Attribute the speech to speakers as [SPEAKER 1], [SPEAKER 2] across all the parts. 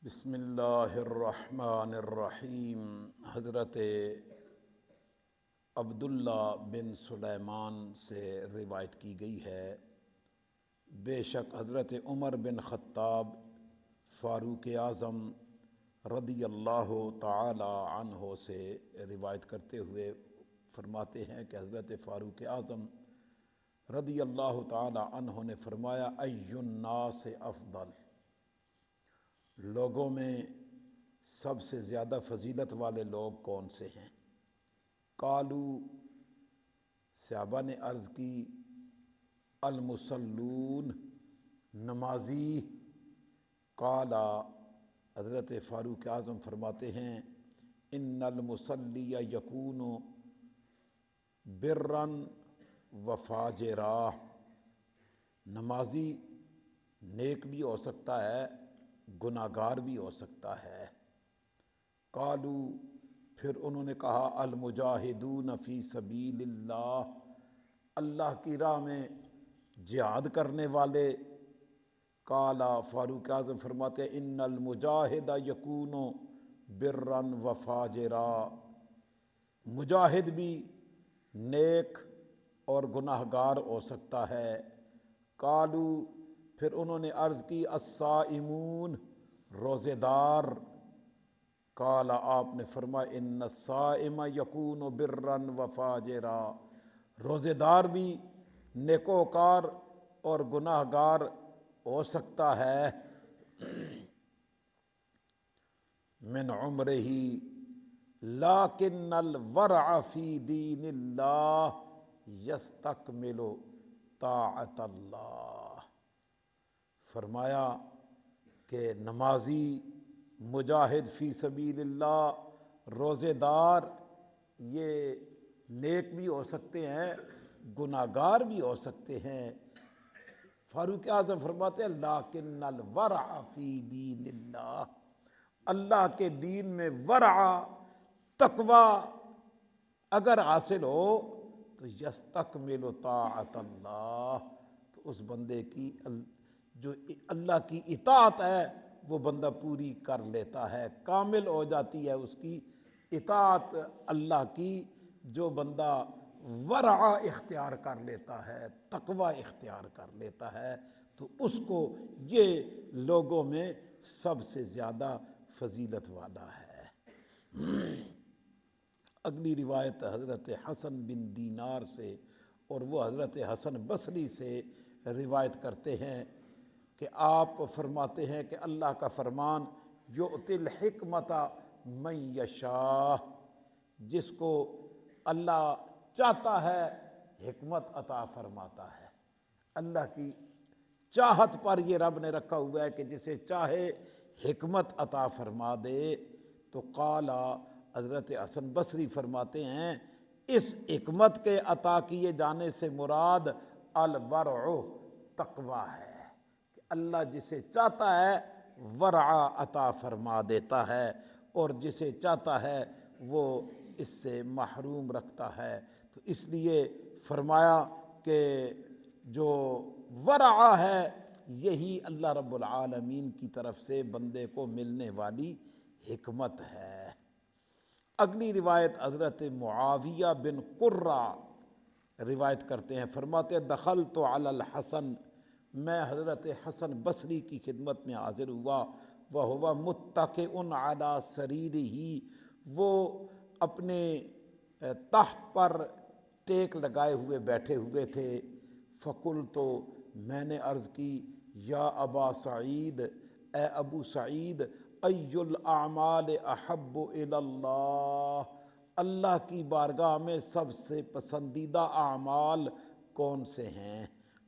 [SPEAKER 1] بسم اللہ الرحمن الرحیم۔ حضرت عبداللہ بن سلیمان سے روایت کی گئی ہے، بے شک حضرت عمر بن خطاب فاروق اعظم رضی اللہ تعالی عنہ سے روایت کرتے ہوئے فرماتے ہیں کہ حضرت فاروق اعظم رضی اللہ تعالی عنہ نے فرمایا، ای الناس افضل، لوگوں میں سب سے زیادہ فضیلت والے لوگ کون سے ہیں؟ قالو، صحابہ نے عرض کی، المصلون، نمازی۔ قالا، حضرت فاروق اعظم فرماتے ہیں، ان المصلی یکون برا و فاجرا، نمازی نیک بھی ہو سکتا ہے، گناہ گار بھی ہو سکتا ہے۔ قالو، پھر انہوں نے کہا، المجاہدون فی سبیل اللہ، اللہ کی راہ میں جہاد کرنے والے۔ قالا، فاروق اعظم فرماتے ہیں، ان المجاہد یکون برا و فاجرا، مجاہد بھی نیک اور گناہ گار ہو سکتا ہے۔ قالو، پھر انہوں نے عرض کی، الصائمون، روزے دار۔ قال، آپ نے فرمایا، ان الصائم یکون برا و فاجرا، روزے دار بھی نیکوکار اور گناہ گار ہو سکتا ہے۔ من عمرہ لیکن الورع فی دین اللہ یستکمل طاعت اللہ، فرمایا کہ نمازی، مجاہد فی سبیل اللہ، روزے دار، یہ نیک بھی ہو سکتے ہیں، گناہ گار بھی ہو سکتے ہیں۔ فاروق اعظم فرماتے ہیں، لیکن الورع فی دین اللہ، اللہ کے دین میں ورع، تقوی اگر حاصل ہو تو یستکمل طاعت اللہ، تو اس بندے کی جو اللہ کی اطاعت ہے وہ بندہ پوری کر لیتا ہے، کامل ہو جاتی ہے اس کی اطاعت اللہ کی۔ جو بندہ ورع اختیار کر لیتا ہے، تقوی اختیار کر لیتا ہے، تو اس کو یہ لوگوں میں سب سے زیادہ فضیلت والا ہے۔ اگلی روایت حضرت حسن بن دینار سے، اور وہ حضرت حسن بصری سے روایت کرتے ہیں کہ آپ فرماتے ہیں کہ اللہ کا فرمان، یؤتی الحکمت من یشاء، جس کو اللہ چاہتا ہے حکمت عطا فرماتا ہے۔ اللہ کی چاہت پر یہ رب نے رکھا ہوا ہے کہ جسے چاہے حکمت عطا فرما دے۔ تو قالا، حضرت حسن بصری فرماتے ہیں، اس حکمت کے عطا کیے جانے سے مراد الورع، تقوی ہے، کہ اللہ جسے چاہتا ہے ورع عطا فرما دیتا ہے، اور جسے چاہتا ہے وہ اس سے محروم رکھتا ہے۔ تو اس لیے فرمایا کہ جو ورع ہے یہی اللہ رب العالمین کی طرف سے بندے کو ملنے والی حکمت ہے۔ اگلی روایت حضرت معاویہ بن قرہ روایت کرتے ہیں، فرماتے ہیں، دخلت علی الحسن، میں حضرت حسن بصری کی خدمت میں حاضر ہوا، وہو متکئ علی سریرہ، وہ اپنے تخت پر ٹیک لگائے ہوئے بیٹھے ہوئے تھے۔ فقلت، میں نے عرض کی، یا ابا سعید، اے ابو سعید، ای الاعمال احب الی اللہ، اللہ کی بارگاہ میں سب سے پسندیدہ اعمال کون سے ہیں؟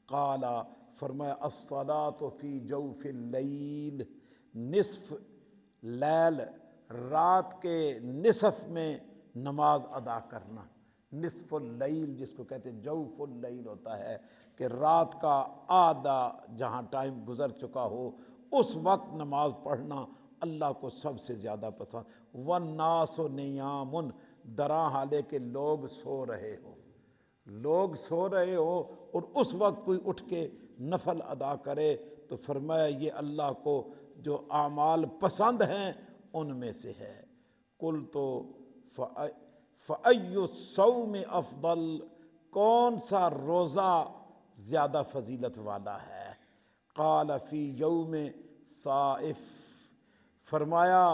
[SPEAKER 1] قالا، فرمایا، الصلاۃ فی جوف اللیل، نصف لیل، رات کے نصف میں نماز ادا کرنا۔ نصف اللیل جس کو کہتے ہیں، جوف اللیل ہوتا ہے کہ رات کا آدھا جہاں ٹائم گزر چکا ہو اس وقت نماز پڑھنا اللہ کو سب سے زیادہ پسند۔ والناس نیام، دراں حالے کہ لوگ سو رہے ہو، لوگ سو رہے ہو اور اس وقت کوئی اٹھ کے نفل ادا کرے تو فرمایا یہ اللہ کو جو اعمال پسند ہیں ان میں سے ہے۔ قل تو فَأَيُّ الصَّوْمِ افضل، کون سا روزہ زیادہ فضیلت والا ہے؟ قال فی یوم صائف، فرمایا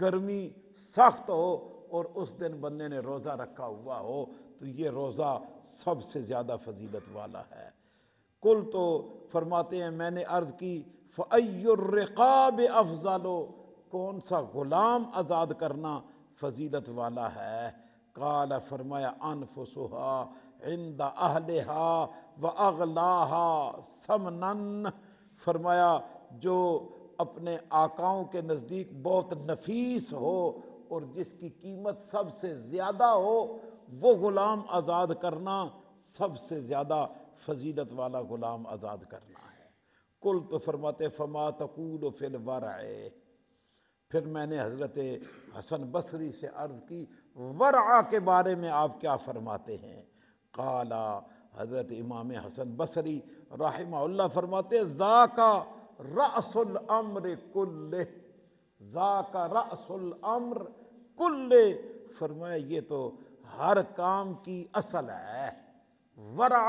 [SPEAKER 1] گرمی سخت ہو اور اس دن بندے نے روزہ رکھا ہوا ہو تو یہ روزہ سب سے زیادہ فضیلت والا ہے۔ کل تو فرماتے ہیں میں نے عرض کی فَأَيُّ الرِّقَابِ افضل، کون سا غلام آزاد کرنا فضیلت والا ہے؟ قال، فرمایا انفسها عند اہلها واغلاها ثمنا، فرمایا جو اپنے آقاؤں کے نزدیک بہت نفیس ہو اور جس کی قیمت سب سے زیادہ ہو، وہ غلام آزاد کرنا سب سے زیادہ فضیلت والا غلام آزاد کرنا ہے۔ کل تو فرماتے فما تقول فی الورع، پھر میں نے حضرت حسن بصری سے عرض کی ورع کے بارے میں آپ کیا فرماتے ہیں؟ قال، حضرت امام حسن بصری رحمہ اللہ فرماتے ذاک رأس الامر کلہ، ذاک رأس الامر کلہ، فرمایا یہ تو ہر کام کی اصل ہے۔ ورع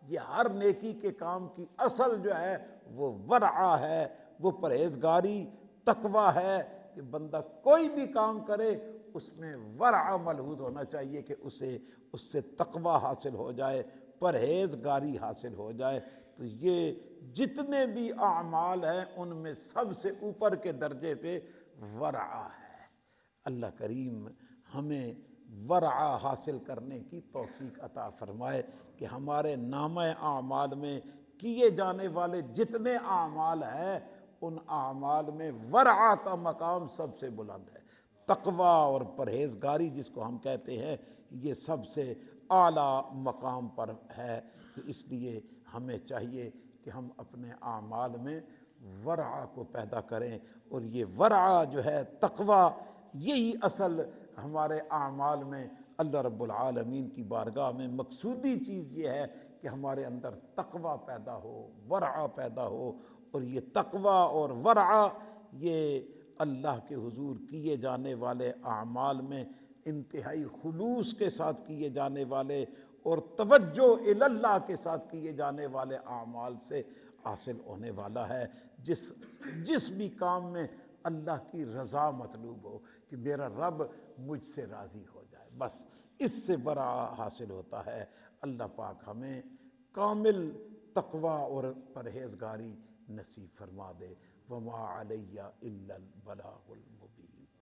[SPEAKER 1] یہ ہر نیکی کے کام کی اصل جو ہے وہ ورع ہے، وہ پرہیزگاری تقویٰ ہے کہ بندہ کوئی بھی کام کرے اس میں ورع ملحوظ ہونا چاہیے کہ اسے اس سے تقویٰ حاصل ہو جائے، پرہیزگاری حاصل ہو جائے۔ تو یہ جتنے بھی اعمال ہیں ان میں سب سے اوپر کے درجے پہ ورع ہے۔ اللہ کریم ہمیں ورع حاصل کرنے کی توفیق عطا فرمائے کہ ہمارے نامہ اعمال میں کیے جانے والے جتنے اعمال ہیں ان اعمال میں ورع کا مقام سب سے بلند ہے۔ تقویٰ اور پرہیزگاری جس کو ہم کہتے ہیں یہ سب سے اعلیٰ مقام پر ہے، تو اس لیے ہمیں چاہیے کہ ہم اپنے اعمال میں ورع کو پیدا کریں، اور یہ ورع جو ہے تقویٰ، یہی اصل ہمارے اعمال میں اللہ رب العالمین کی بارگاہ میں مقصودی چیز یہ ہے کہ ہمارے اندر تقویٰ پیدا ہو، ورع پیدا ہو، اور یہ تقویٰ اور ورع یہ اللہ کے حضور کیے جانے والے اعمال میں انتہائی خلوص کے ساتھ کیے جانے والے اور توجہ الی اللہ کے ساتھ کیے جانے والے اعمال سے حاصل ہونے والا ہے۔ جس بھی کام میں اللہ کی رضا مطلوب ہو کہ میرا رب مجھ سے راضی ہو جائے، بس اس سے ورع حاصل ہوتا ہے۔ اللہ پاک ہمیں کامل تقویٰ اور پرہیزگاری نصیب فرما دے۔ وما علی الا البلاغ